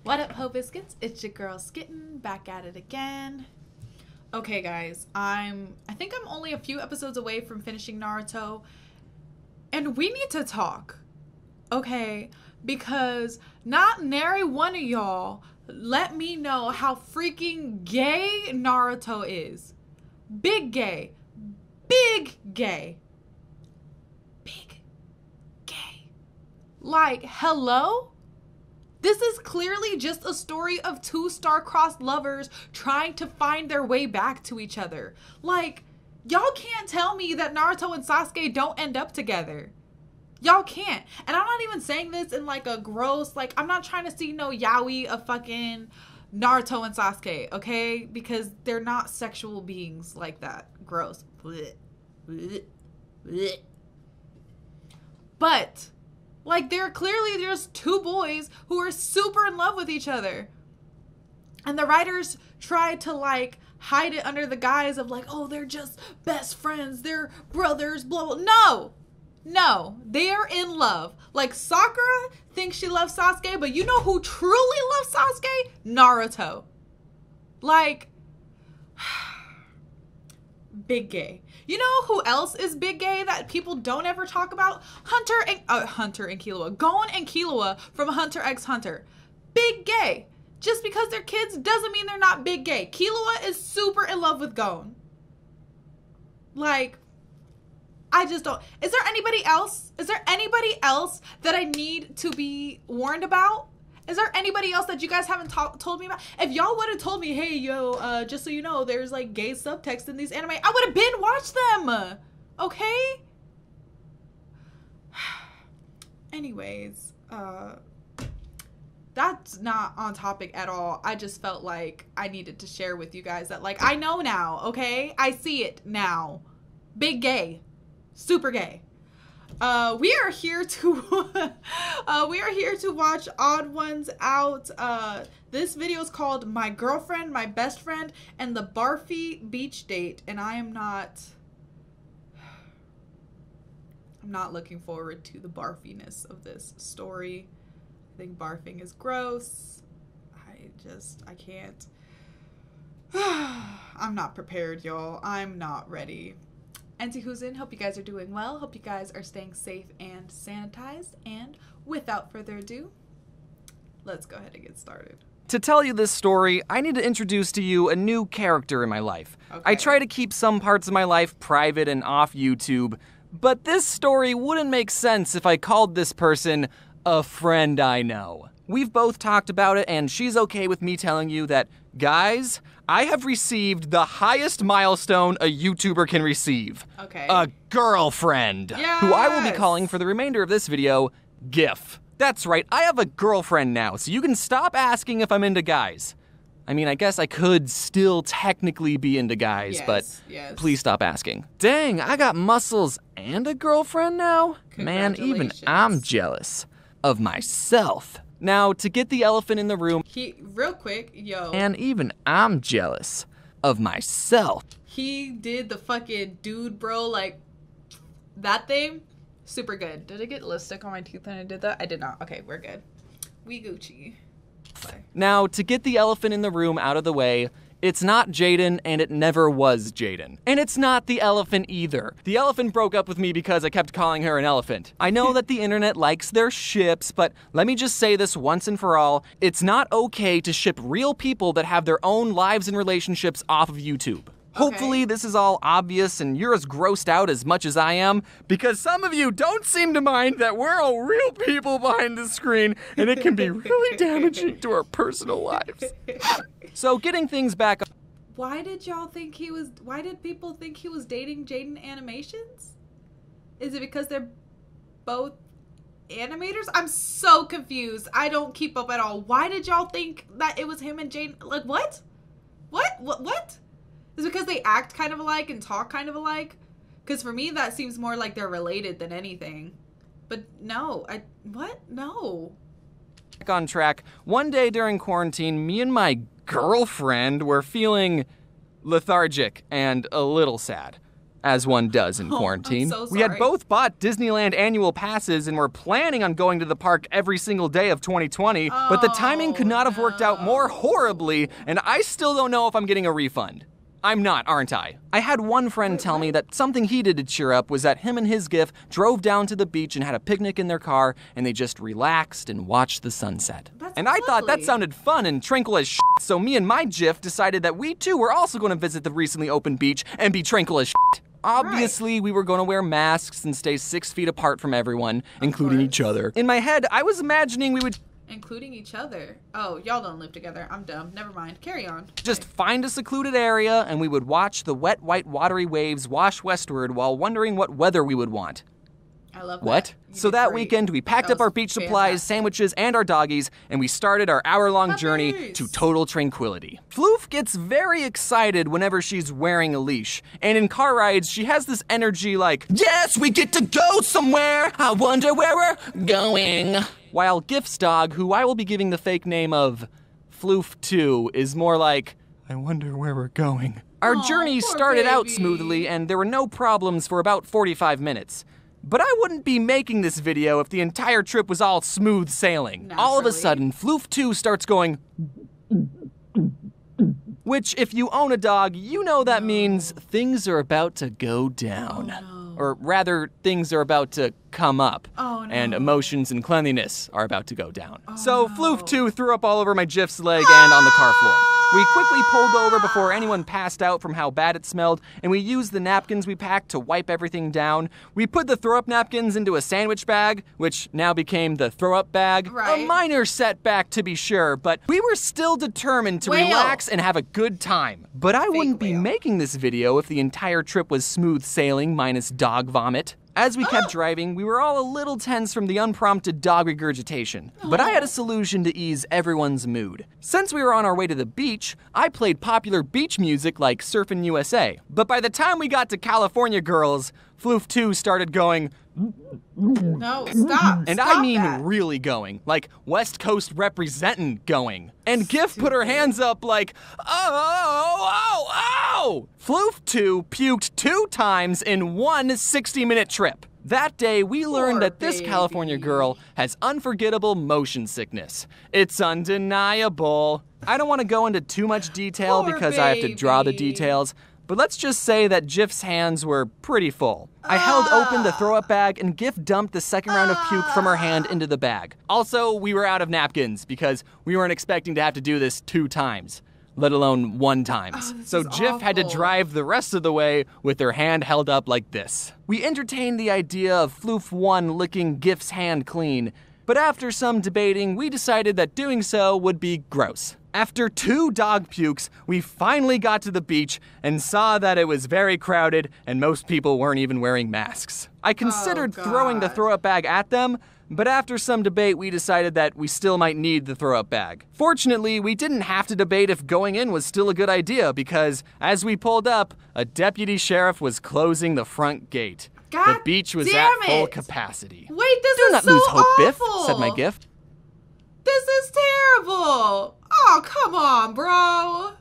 What up, Ho Biscuits? It's your girl Skitten, back at it again. Okay, guys, I think I'm only a few episodes away from finishing Naruto, and we need to talk, okay? Because not nary one of y'all let me know how freaking gay Naruto is. Big gay. Big gay. Big gay. Like, hello? This is clearly just a story of two star-crossed lovers trying to find their way back to each other. Like, y'all can't tell me that Naruto and Sasuke don't end up together. Y'all can't. And I'm not even saying this in like a gross, like, I'm not trying to see no yaoi of fucking Naruto and Sasuke, okay? Because they're not sexual beings like that. Gross. Blech. Blech. Blech. But like, they're clearly just two boys who are super in love with each other. And the writers tried to, like, hide it under the guise of, like, oh, they're just best friends. They're brothers, blah, blah. No. No. They are in love. Like, Sakura thinks she loves Sasuke, but you know who truly loves Sasuke? Naruto. Like, big gay. You know who else is big gay that people don't ever talk about? Hunter and Killua. Gon and Killua from Hunter x Hunter. Big gay. Just because they're kids doesn't mean they're not big gay. Killua is super in love with Gon. Like, I just don't. Is there anybody else? Is there anybody else that I need to be warned about? Is there anybody else that you guys haven't told me about? If y'all would have told me, hey, yo, just so you know, there's like gay subtext in these anime, I would have been watched them. Okay? Anyways, that's not on topic at all. I just felt like I needed to share with you guys that, like, I know now, okay? I see it now. Big gay. Super gay. We are here to watch Odd Ones Out. This video is called My Girlfriend, My Best Friend, and the Barfy Beach Date, and I'm not looking forward to the barfiness of this story. I think barfing is gross. I can't. I'm not prepared, y'all. I'm not ready. Auntie Who's In, hope you guys are doing well. Hope you guys are staying safe and sanitized. And without further ado, let's go ahead and get started. To tell you this story, I need to introduce to you a new character in my life. Okay. I try to keep some parts of my life private and off YouTube, but this story wouldn't make sense if I called this person a friend I know. We've both talked about it, and she's okay with me telling you that, guys, I have received the highest milestone a YouTuber can receive. Okay. A girlfriend. Yes! Who I will be calling for the remainder of this video, GIF. That's right, I have a girlfriend now, so you can stop asking if I'm into guys. I mean, I guess I could still technically be into guys, but please stop asking. Dang, I got muscles and a girlfriend now? Man, even I'm jealous of myself. Now, to get the elephant in the room, real quick, yo. And even I'm jealous of myself. He did the fucking dude, bro, like, that thing. Super good. Did I get lipstick on my teeth when I did that? I did not. Okay, we're good. We Gucci. Bye. Now, to get the elephant in the room out of the way, it's not Jaden, and it never was Jaden. And it's not the elephant either. The elephant broke up with me because I kept calling her an elephant. I know that the internet likes their ships, but let me just say this once and for all. It's not okay to ship real people that have their own lives and relationships off of YouTube. Hopefully this is all obvious and you're as grossed out as much as I am, because some of you don't seem to mind that we're all real people behind the screen and it can be really damaging to our personal lives. So getting things back. Why did people think he was dating Jaden Animations? Is it because they're both animators? I'm so confused. I don't keep up at all. Why did y'all think that it was him and Jaden? Like, what? What? Is it because they act kind of alike and talk kind of alike? Because for me, that seems more like they're related than anything. But no, No. Back on track, one day during quarantine, me and my girlfriend were feeling lethargic and a little sad. as one does in quarantine. I'm so We had sorry. both bought Disneyland annual passes and were planning on going to the park every single day of 2020, but the timing could not have worked out more horribly, and I still don't know if I'm getting a refund. I'm not, aren't I? I had one friend tell me that something he did to cheer up was that him and his GIF drove down to the beach and had a picnic in their car, and they just relaxed and watched the sunset. That's I thought that lovely. sounded fun and tranquil as shit, so me and my GIF decided that we too were also going to visit the recently opened beach and be tranquil as shit. Obviously, we were going to wear masks and stay 6 feet apart from everyone, including each other. In my head, I was imagining we would Including each other. Oh, y'all don't live together. I'm dumb. Never mind. Carry on. just find a secluded area and we would watch the wet, white, watery waves wash westward while wondering what weather we would want. I love What? that. You So did that great. weekend, we packed That up our was beach supplies, fantastic. sandwiches, and our doggies, and we started our hour-long journey Puppies. to total tranquility. Floof gets very excited whenever she's wearing a leash, and in car rides, she has this energy like, yes, we get to go somewhere! I wonder where we're going! While Gift's dog, who I will be giving the fake name of Floof2, is more like, I wonder where we're going. Our Aw, journey poor started out baby. smoothly, and there were no problems for about 45 minutes. But I wouldn't be making this video if the entire trip was all smooth sailing. All of a Naturally. sudden, Floof 2 starts going, which if you own a dog, you know that means things are about to go down. Oh, no. Or rather, things are about to come up. Oh, no. And emotions and cleanliness are about to go down. So no. Floof 2 threw up all over my GIF's leg and on the car floor. We quickly pulled over before anyone passed out from how bad it smelled, and we used the napkins we packed to wipe everything down. We put the throw-up napkins into a sandwich bag, which now became the throw-up bag. Right. A minor setback, to be sure, but we were still determined to Whale. relax and have a good time. But I wouldn't be whale. making this video if the entire trip was smooth sailing minus dog vomit. As we kept driving, we were all a little tense from the unprompted dog regurgitation. But I had a solution to ease everyone's mood. Since we were on our way to the beach, I played popular beach music like Surfin' USA. But by the time we got to California Girls, Floof 2 started going, No, stop. and Stop I mean that. really going, like West Coast representin' going. And Gif put her hands up like, oh! Floof 2 puked 2 times in one 60-minute trip. That day, we learned that this baby. California girl has unforgettable motion sickness. It's undeniable. I don't want to go into too much detail Poor because I have to draw the baby. details, but let's just say that Gif's hands were pretty full. I held open the throw-up bag and Gif dumped the second round of puke from her hand into the bag. Also, we were out of napkins because we weren't expecting to have to do this 2 times, let alone 1 time. this So is Jif had to awful. drive the rest of the way with her hand held up like this. We entertained the idea of Floof 1 licking Gif's hand clean, but after some debating, we decided that doing so would be gross. After 2 dog pukes, we finally got to the beach and saw that it was very crowded and most people weren't even wearing masks. I considered throwing the God. throw-up bag at them, but after some debate, we decided that we still might need the throw-up bag. Fortunately, we didn't have to debate if going in was still a good idea because as we pulled up, a deputy sheriff was closing the front gate. The God beach was damn at full it. capacity. Wait, this Do is not so lose hope, Biff, awful. said my gift. This is terrible. Oh, come on, bro.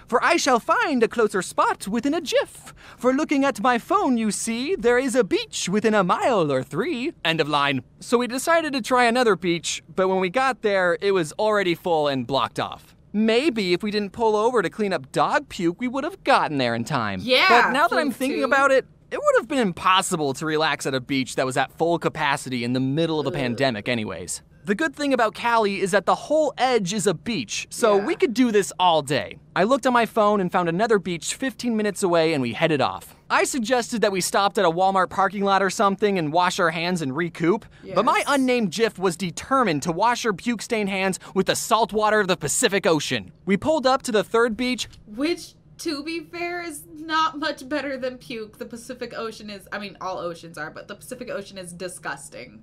For I shall find a closer spot within a jiff. For looking at my phone, you see, there is a beach within a mile or 3. End of line. So we decided to try another beach, but when we got there, it was already full and blocked off. Maybe if we didn't pull over to clean up dog puke, we would have gotten there in time. Yeah, But now that I'm Floof thinking 2. about it, it would have been impossible to relax at a beach that was at full capacity in the middle of a pandemic anyways. The good thing about Cali is that the whole edge is a beach, so Yeah. we could do this all day. I looked on my phone and found another beach 15 minutes away and we headed off. I suggested that we stopped at a Walmart parking lot or something and wash our hands and recoup, but my Yes. unnamed GIF was determined to wash her puke-stained hands with the salt water of the Pacific Ocean. We pulled up to the third beach. Which, to be fair, is not much better than puke. The Pacific Ocean is, I mean, all oceans are, but the Pacific Ocean is disgusting.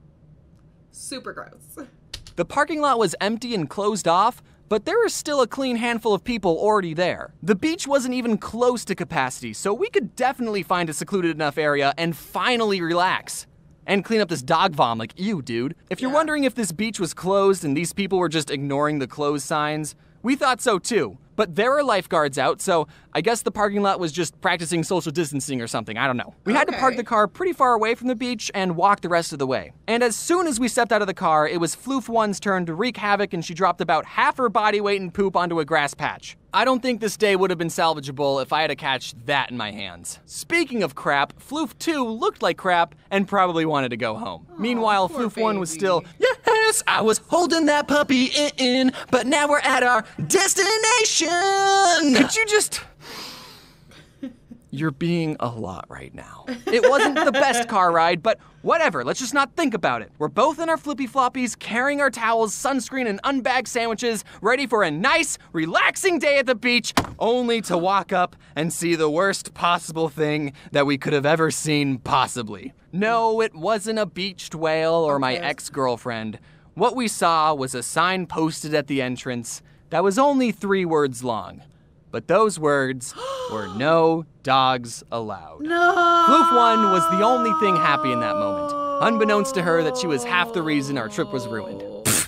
Super gross. The parking lot was empty and closed off, but there was still a clean handful of people already there. The beach wasn't even close to capacity, so we could definitely find a secluded enough area and finally relax. And clean up this dog vom like, ew, dude. If you're Yeah. wondering if this beach was closed and these people were just ignoring the closed signs, We thought so too. But there were lifeguards out, so I guess the parking lot was just practicing social distancing or something, I don't know. We had to park the car pretty far away from the beach and walk the rest of the way. And as soon as we stepped out of the car, it was Floof 1's turn to wreak havoc, and she dropped about half her body weight in poop onto a grass patch. I don't think this day would have been salvageable if I had to catch that in my hands. Speaking of crap, Floof 2 looked like crap and probably wanted to go home. Meanwhile, Floof 1 was still, yes, I was holding that puppy in, but now we're at our destination. Could you just... You're being a lot right now. It wasn't the best car ride, but whatever, let's just not think about it. We're both in our flippy floppies, carrying our towels, sunscreen, and unbagged sandwiches, ready for a nice, relaxing day at the beach, only to walk up and see the worst possible thing that we could have ever seen possibly. No, it wasn't a beached whale or my ex-girlfriend. What we saw was a sign posted at the entrance that was only 3 words long. But those words were no dogs allowed. No! Floof 1 was the only thing happy in that moment, unbeknownst to her that she was half the reason our trip was ruined.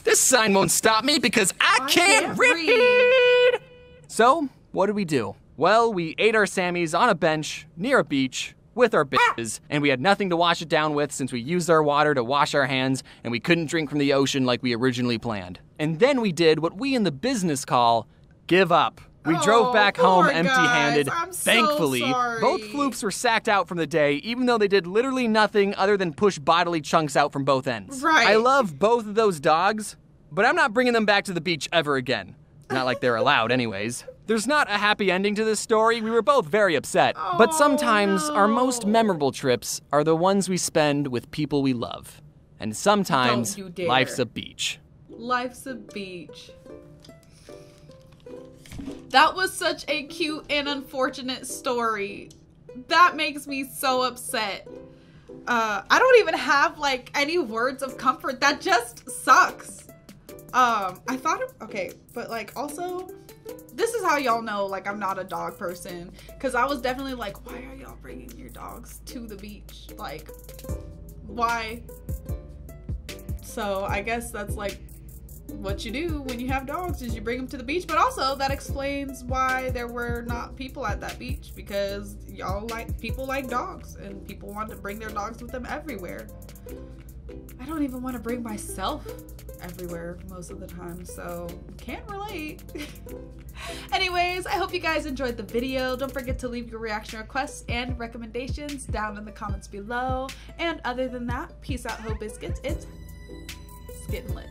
This sign won't stop me because I can't read! So, what did we do? Well, we ate our Sammies on a bench near a beach with our bitches, and we had nothing to wash it down with since we used our water to wash our hands and we couldn't drink from the ocean like we originally planned. And then we did what we in the business call give up. We drove back home empty-handed. Thankfully, both floofs were sacked out from the day, even though they did literally nothing other than push bodily chunks out from both ends. Right. I love both of those dogs, but I'm not bringing them back to the beach ever again. Not like they're allowed anyways. There's not a happy ending to this story. We were both very upset. But sometimes our most memorable trips are the ones we spend with people we love. And sometimes life's a beach. Life's a beach. That was such a cute and unfortunate story. That makes me so upset. I don't even have like any words of comfort. That just sucks. I thought, okay, but like also, this is how y'all know like I'm not a dog person. Cause I was definitely like, why are y'all bringing your dogs to the beach? Like, why? So I guess that's like what you do when you have dogs is you bring them to the beach, but also that explains why there were not people at that beach, because people like dogs and people want to bring their dogs with them everywhere. I don't even want to bring myself everywhere most of the time, so can't relate. Anyways, I hope you guys enjoyed the video. Don't forget to leave your reaction requests and recommendations down in the comments below, and other than that, peace out, Ho Biscuits. It's getting lit.